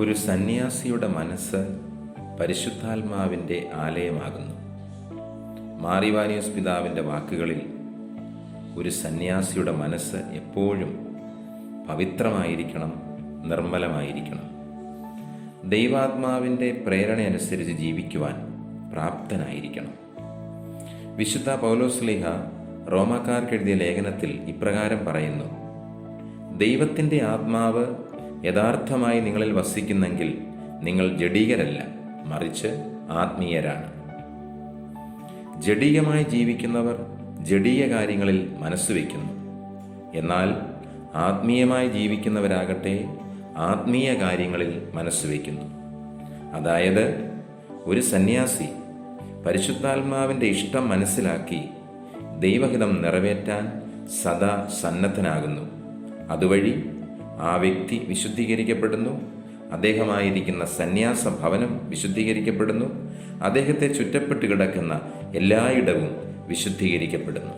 ഒരു സന്യാസിയുടെ മനസ്സ് പരിശുദ്ധാത്മാവിൻ്റെ ആലയമാകുന്നു. മാർ ഇവാനിയോസ് പിതാവിൻ്റെ വാക്കുകളിൽ ഒരു സന്യാസിയുടെ മനസ്സ് എപ്പോഴും പവിത്രമായിരിക്കണം, നിർമ്മലമായിരിക്കണം. ദൈവാത്മാവിൻ്റെ പ്രേരണയനുസരിച്ച് ജീവിക്കുവാൻ പ്രാപ്തനായിരിക്കണം. വിശുദ്ധ പൗലോസ്ലീഹ റോമാക്കാർക്കെഴുതിയ ലേഖനത്തിൽ ഇപ്രകാരം പറയുന്നു: ദൈവത്തിൻ്റെ ആത്മാവ് യഥാർത്ഥമായി നിങ്ങളിൽ വസിക്കുന്നെങ്കിൽ നിങ്ങൾ ജഡീകരല്ല, മറിച്ച് ആത്മീയരാണ്. ജഡീകമായി ജീവിക്കുന്നവർ ജഡീയ കാര്യങ്ങളിൽ മനസ്സുവെക്കുന്നു. എന്നാൽ ആത്മീയമായി ജീവിക്കുന്നവരാകട്ടെ ആത്മീയ കാര്യങ്ങളിൽ മനസ്സുവെക്കുന്നു. അതായത് ഒരു സന്യാസി പരിശുദ്ധാത്മാവിൻ്റെ ഇഷ്ടം മനസ്സിലാക്കി ദൈവഹിതം നിറവേറ്റാൻ സദാ സന്നദ്ധനാകുന്നു. അതുവഴി ആ വ്യക്തി വിശുദ്ധീകരിക്കപ്പെടുന്നു. അദ്ദേഹമായിരിക്കുന്ന സന്യാസ ഭവനം വിശുദ്ധീകരിക്കപ്പെടുന്നു. അദ്ദേഹത്തെ ചുറ്റപ്പെട്ട് കിടക്കുന്ന എല്ലായിടവും വിശുദ്ധീകരിക്കപ്പെടുന്നു.